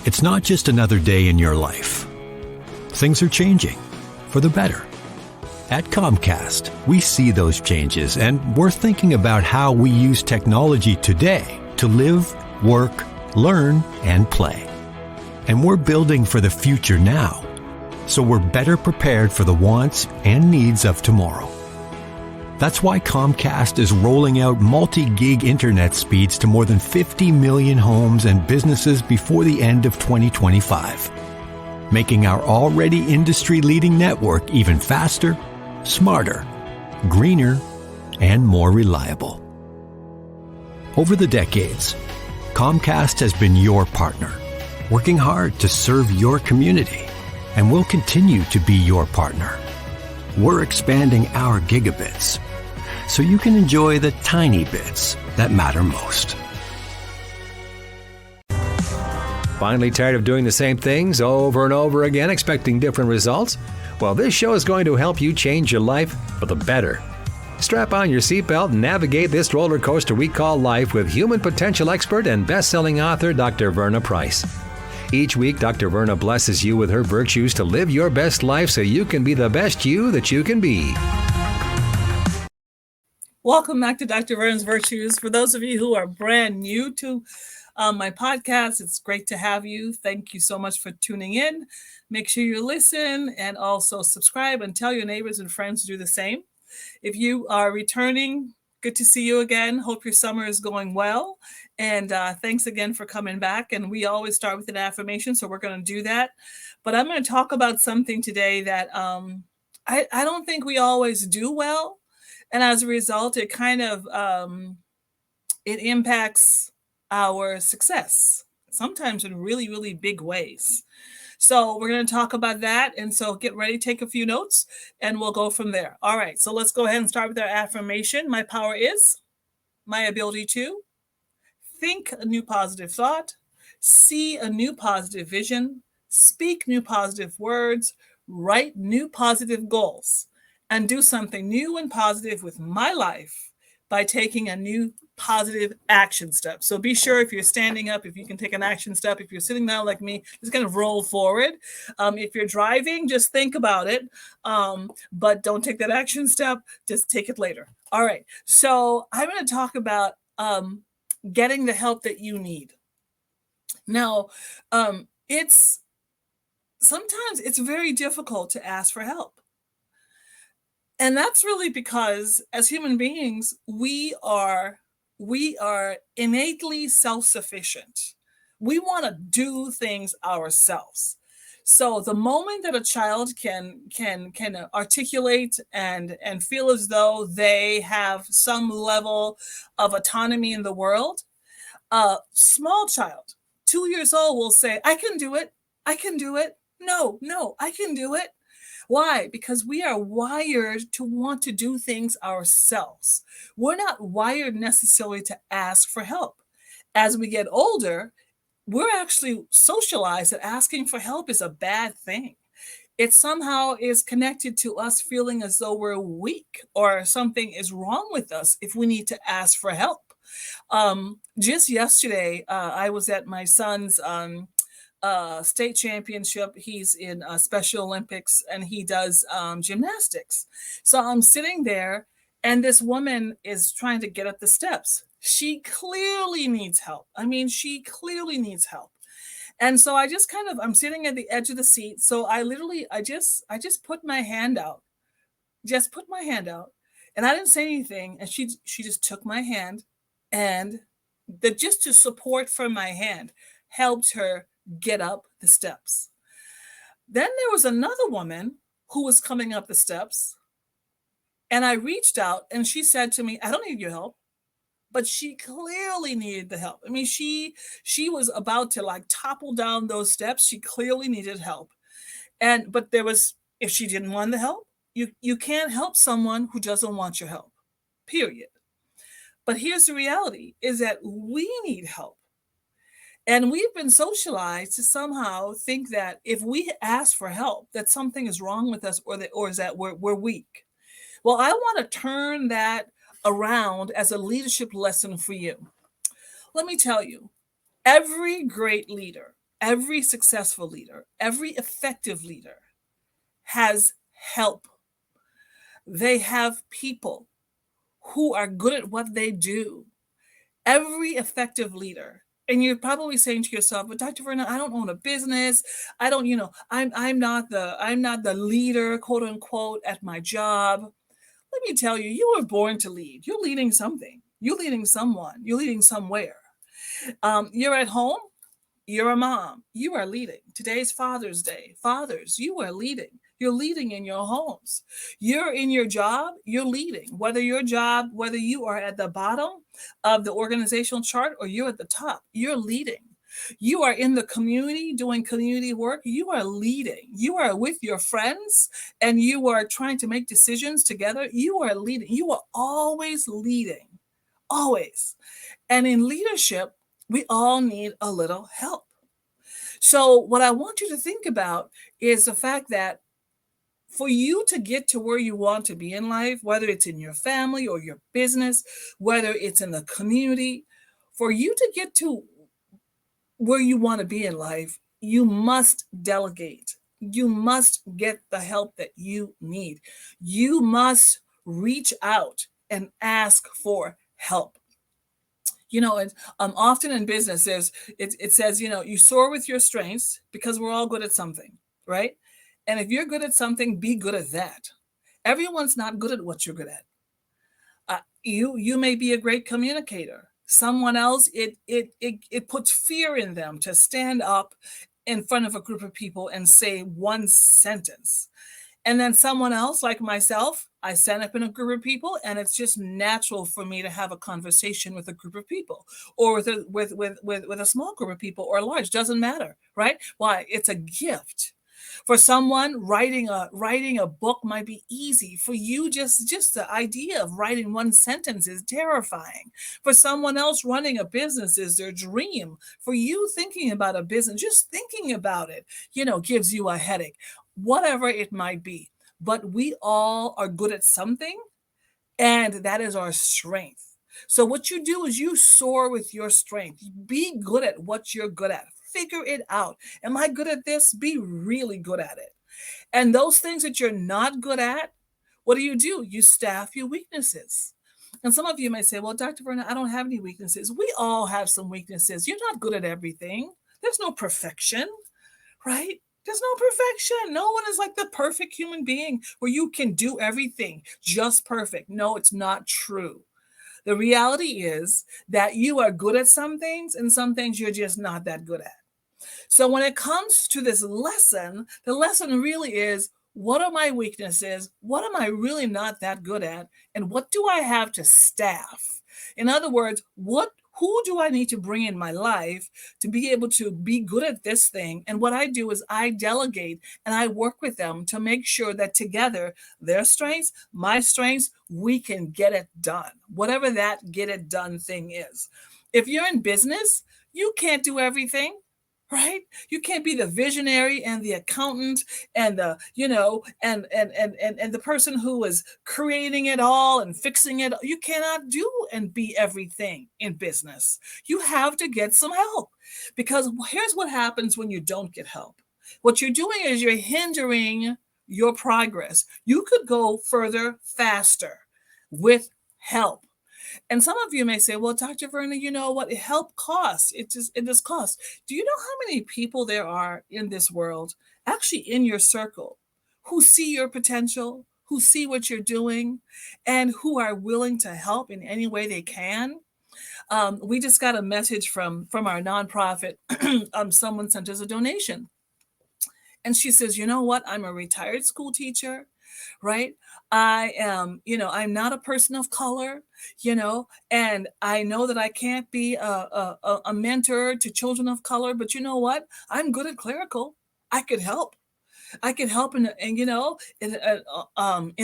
It's not just another day in your life. Things are changing for the better. At Comcast, we see those changes, and we're thinking about how we use technology today to live, work, learn, and play. And we're building for the future now, so we're better prepared for the wants and needs of tomorrow. That's why Comcast is rolling out multi-gig internet speeds to more than 50 million homes and businesses before the end of 2025, making our already industry-leading network even faster, smarter, greener, and more reliable. Over the decades, Comcast has been your partner, working hard to serve your community, and will continue to be your partner. We're expanding our gigabits so you can enjoy the tiny bits that matter most. Finally tired of doing the same things over and over again, expecting different results? Well, this show is going to help you change your life for the better. Strap on your seatbelt and navigate this roller coaster we call life with human potential expert and best-selling author Dr. Verna Price. Each week, Dr. Verna blesses you with her virtues to live your best life so you can be the best you that you can be. Welcome back to Dr. Verna's Virtues. For those of you who are brand new to my podcast, it's great to have you. Thank you so much for tuning in. Make sure you listen and also subscribe and tell your neighbors and friends to do the same. If you are returning, good to see you again. Hope your summer is going well. And thanks again for coming back. And we always start with an affirmation, so we're going to do that. But I'm going to talk about something today that I don't think we always do well. And as a result, it kind of, it impacts our success, sometimes in really, really big ways. So we're going to talk about that. And so get ready, take a few notes, and we'll go from there. All right, so let's go ahead and start with our affirmation. My power is my ability to think a new positive thought, see a new positive vision, speak new positive words, write new positive goals, and do something new and positive with my life by taking a new positive action step. So be sure if you're standing up, if you can take an action step. If you're sitting down like me, just kind of roll forward. If you're driving, just think about it, but don't take that action step. Just take it later. All right. So I'm going to talk about getting the help that you need. Now, sometimes it's very difficult to ask for help. And that's really because as human beings, we are innately self-sufficient. We want to do things ourselves. So the moment that a child can articulate and feel as though they have some level of autonomy in the world, a small child, 2 years old, will say, I can do it. I can do it. No, I can do it. Why? Because we are wired to want to do things ourselves. We're not wired necessarily to ask for help. As we get older, we're actually socialized that asking for help is a bad thing. It somehow is connected to us feeling as though we're weak or something is wrong with us if we need to ask for help. Just yesterday, I was at my son's state championship. He's in Special Olympics and he does gymnastics. So I'm sitting there and this woman is trying to get up the steps. She clearly needs help. She clearly needs help. And so I'm sitting at the edge of the seat. So I just put my hand out, and I didn't say anything. And she just took my hand, and just to support from my hand helped her get up the steps. Then there was another woman who was coming up the steps, and I reached out and she said to me, I don't need your help. But she clearly needed the help. She was about to topple down those steps. She clearly needed help. But if she didn't want the help, you can't help someone who doesn't want your help, period. But here's the reality is that we need help. And we've been socialized to somehow think that if we ask for help, that something is wrong with us or is that we're weak. Well, I want to turn that around as a leadership lesson for you. Let me tell you, every great leader every successful leader, every effective leader has help. They have people who are good at what they do. Every effective leader. And you're probably saying to yourself, but Dr. Verna, I don't own a business. I don't, I'm not the leader, quote unquote, at my job. Let me tell you, you were born to lead. You're leading something. You're leading someone. You're leading somewhere. You're at home. You're a mom. You are leading. Today's Father's Day. Fathers, you are leading. You're leading in your homes. You're in your job. You're leading. Whether you are at the bottom of the organizational chart or you're at the top, you're leading. You are in the community doing community work. You are leading. You are with your friends and you are trying to make decisions together. You are leading. You are always leading. Always. And in leadership, we all need a little help. So, what I want you to think about is the fact that for you to get to where you want to be in life, whether it's in your family or your business, whether it's in the community, for you to get to where you want to be in life, you must delegate. You must get the help that you need. You must reach out and ask for help. And often in business, it says, you soar with your strengths because we're all good at something, right? And if you're good at something, be good at that. Everyone's not good at what you're good at. You may be a great communicator. Someone else, it puts fear in them to stand up in front of a group of people and say one sentence. And then someone else, like myself, I stand up in a group of people, and it's just natural for me to have a conversation with a group of people, or with a small group of people, or large. Doesn't matter, right? Why? It's a gift. For someone, writing a book might be easy. For you, just the idea of writing one sentence is terrifying. For someone else, running a business is their dream. For you, thinking about a business, just thinking about it, gives you a headache. Whatever it might be. But we all are good at something, and that is our strength. So what you do is you soar with your strength. Be good at what you're good at. Figure it out. Am I good at this? Be really good at it. And those things that you're not good at, what do? You staff your weaknesses. And some of you may say, well, Dr. Verna, I don't have any weaknesses. We all have some weaknesses. You're not good at everything. There's no perfection, right? There's no perfection. No one is like the perfect human being where you can do everything just perfect. No, it's not true. The reality is that you are good at some things and some things you're just not that good at. So when it comes to this lesson, the lesson really is, what are my weaknesses? What am I really not that good at? And what do I have to staff? In other words, who do I need to bring in my life to be able to be good at this thing? And what I do is I delegate and I work with them to make sure that together, their strengths, my strengths, we can get it done. Whatever that get it done thing is. If you're in business, you can't do everything. Right? You can't be the visionary and the accountant and the, and the person who is creating it all and fixing it. You cannot do and be everything in business. You have to get some help, because here's what happens when you don't get help. What you're doing is you're hindering your progress. You could go further faster with help. And some of you may say, well, Dr. Verna, you know what? Help costs. It does cost. Do you know how many people there are in this world, actually in your circle, who see your potential, who see what you're doing, and who are willing to help in any way they can? We just got a message from our nonprofit. Someone sent us a donation. And she says, you know what? I'm a retired school teacher, right? I am, I'm not a person of color, and I know that I can't be a mentor to children of color, but you know what? I'm good at clerical. I could help. I can help in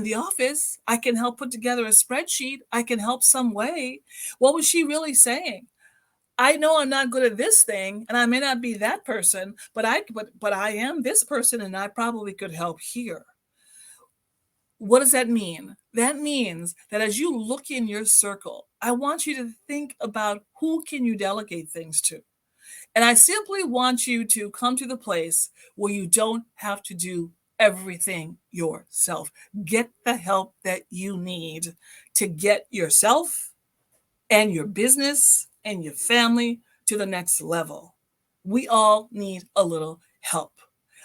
the office. I can help put together a spreadsheet. I can help some way. What was she really saying? I know I'm not good at this thing, and I may not be that person, but I am this person, and I probably could help here. What does that mean? That means that as you look in your circle, I want you to think about who can you delegate things to. And I simply want you to come to the place where you don't have to do everything yourself. Get the help that you need to get yourself and your business and your family to the next level. We all need a little help.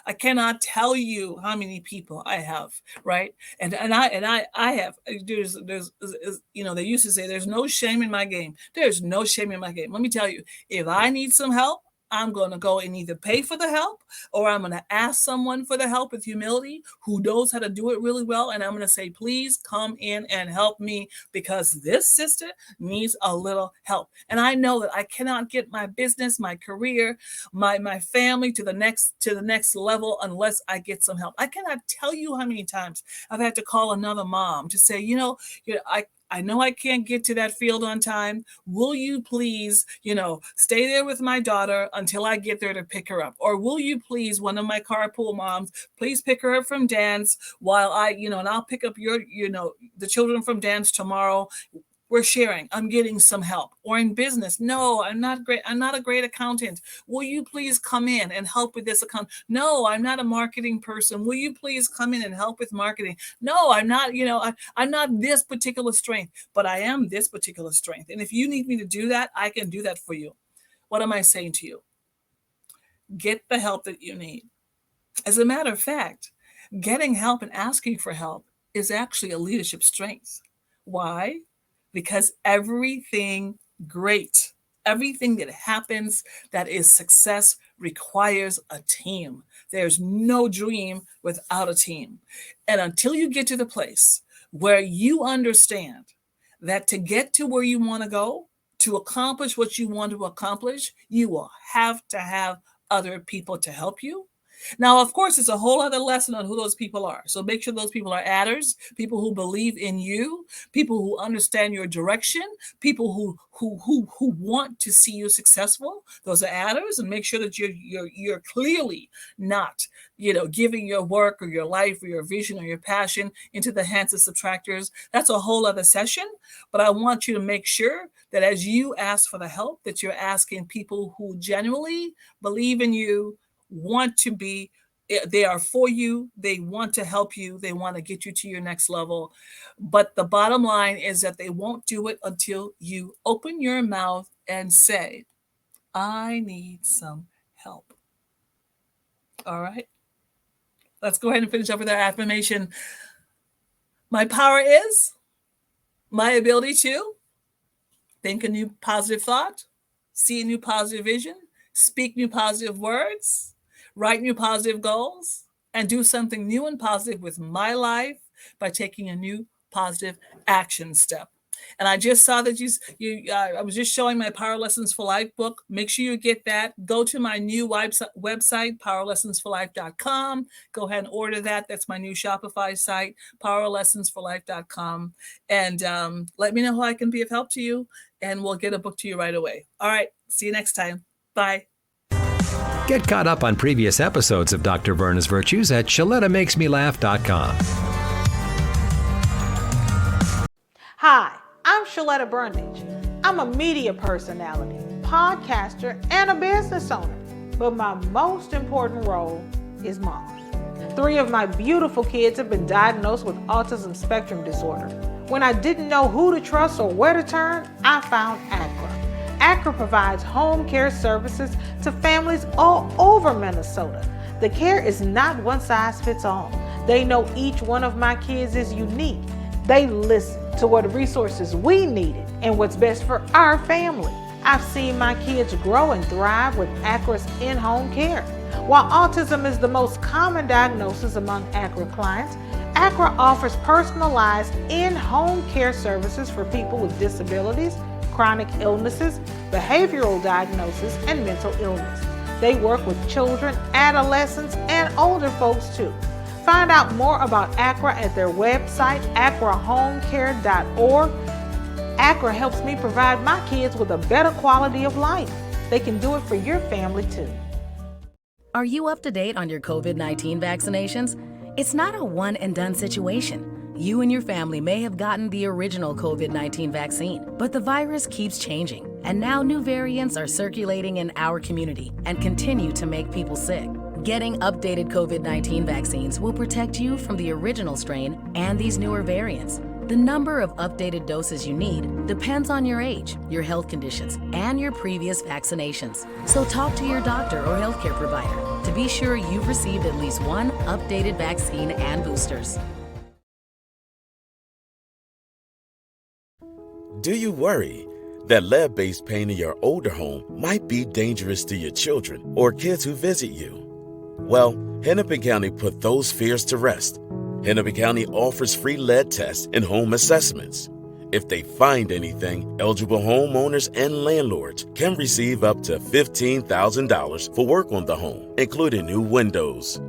I cannot tell you how many people I have, right? And I have there's they used to say there's no shame in my game. There's no shame in my game. Let me tell you, if I need some help, I'm going to go and either pay for the help or I'm going to ask someone for the help with humility who knows how to do it really well. And I'm going to say, please come in and help me because this sister needs a little help. And I know that I cannot get my business, my career, my family to the next level unless I get some help. I cannot tell you how many times I've had to call another mom to say, I know I can't get to that field on time. Will you please, stay there with my daughter until I get there to pick her up? Or will you please, one of my carpool moms, please pick her up from dance while and I'll pick up the children from dance tomorrow. We're sharing. I'm getting some help. Or in business, no, I'm not great. I'm not a great accountant. Will you please come in and help with this account? No, I'm not a marketing person. Will you please come in and help with marketing? No, I'm not, I'm not this particular strength, but I am this particular strength. And if you need me to do that, I can do that for you. What am I saying to you? Get the help that you need. As a matter of fact, getting help and asking for help is actually a leadership strength. Why? Because everything great, everything that happens that is success requires a team. There's no dream without a team. And until you get to the place where you understand that to get to where you want to go, to accomplish what you want to accomplish, you will have to have other people to help you. Now, of course, it's a whole other lesson on who those people are. So make sure those people are adders, people who believe in you, people who understand your direction, people who want to see you successful. Those are adders, and make sure that you're clearly not, giving your work or your life or your vision or your passion into the hands of subtractors. That's a whole other session. But I want you to make sure that as you ask for the help, that you're asking people who genuinely believe in you, want to be, they are for you, they want to help you, they want to get you to your next level. But the bottom line is that they won't do it until you open your mouth and say, I need some help. All right. Let's go ahead and finish up with our affirmation. My power is my ability to think a new positive thought, see a new positive vision, speak new positive words, write new positive goals, and do something new and positive with my life by taking a new positive action step. And I just saw that I was just showing my Power Lessons for Life book. Make sure you get that. Go to my new website, powerlessonsforlife.com. Go ahead and order that. That's my new Shopify site, powerlessonsforlife.com. And let me know how I can be of help to you, and we'll get a book to you right away. All right. See you next time. Bye. Get caught up on previous episodes of Dr. Verna's Virtues at ShalettaMakesMeLaugh.com. Hi, I'm Shaletta Brundage. I'm a media personality, podcaster, and a business owner. But my most important role is mom. 3 of my beautiful kids have been diagnosed with autism spectrum disorder. When I didn't know who to trust or where to turn, I found ACRA. ACRA provides home care services to families all over Minnesota. The care is not one size fits all. They know each one of my kids is unique. They listen to what resources we needed and what's best for our family. I've seen my kids grow and thrive with ACRA's in-home care. While autism is the most common diagnosis among ACRA clients, ACRA offers personalized in-home care services for people with disabilities, chronic illnesses, behavioral diagnosis, and mental illness. They work with children, adolescents, and older folks too. Find out more about ACRA at their website, acrahomecare.org. ACRA helps me provide my kids with a better quality of life. They can do it for your family too. Are you up to date on your COVID-19 vaccinations? It's not a one and done situation. You and your family may have gotten the original COVID-19 vaccine, but the virus keeps changing. And now new variants are circulating in our community and continue to make people sick. Getting updated COVID-19 vaccines will protect you from the original strain and these newer variants. The number of updated doses you need depends on your age, your health conditions, and your previous vaccinations. So talk to your doctor or healthcare provider to be sure you've received at least one updated vaccine and boosters. Do you worry that lead-based paint in your older home might be dangerous to your children or kids who visit you? Well, Hennepin County put those fears to rest. Hennepin County offers free lead tests and home assessments. If they find anything, eligible homeowners and landlords can receive up to $15,000 for work on the home, including new windows.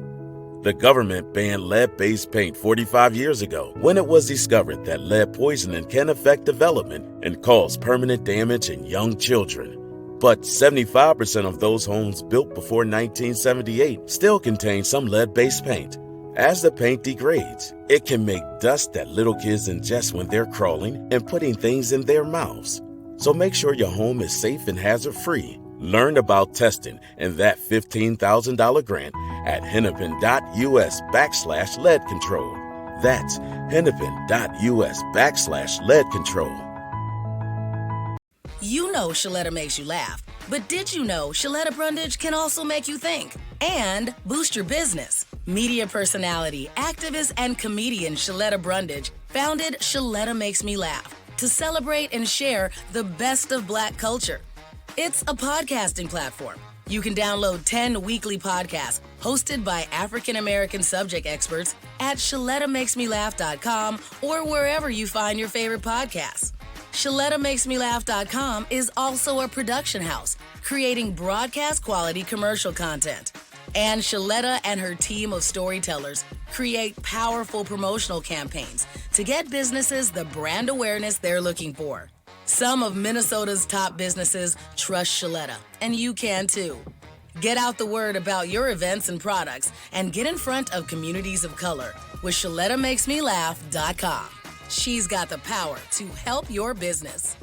The government banned lead-based paint 45 years ago when it was discovered that lead poisoning can affect development and cause permanent damage in young children. But 75% of those homes built before 1978 still contain some lead-based paint. As the paint degrades, it can make dust that little kids ingest when they're crawling and putting things in their mouths. So make sure your home is safe and hazard-free. Learn about testing and that $15,000 grant at hennepin.us/lead control. That's hennepin.us/lead control. You know Shaletta makes you laugh, but did you know Shaletta Brundage can also make you think and boost your business? Media personality, activist, and comedian Shaletta Brundage founded Shaletta Makes Me Laugh to celebrate and share the best of Black culture. It's a podcasting platform. You can download 10 weekly podcasts hosted by African-American subject experts at ShalettaMakesMeLaugh.com or wherever you find your favorite podcasts. ShalettaMakesMeLaugh.com is also a production house, creating broadcast-quality commercial content. And Shaletta and her team of storytellers create powerful promotional campaigns to get businesses the brand awareness they're looking for. Some of Minnesota's top businesses trust Shaletta, and you can too. Get out the word about your events and products and get in front of communities of color with ShalettaMakesMeLaugh.com. She's got the power to help your business.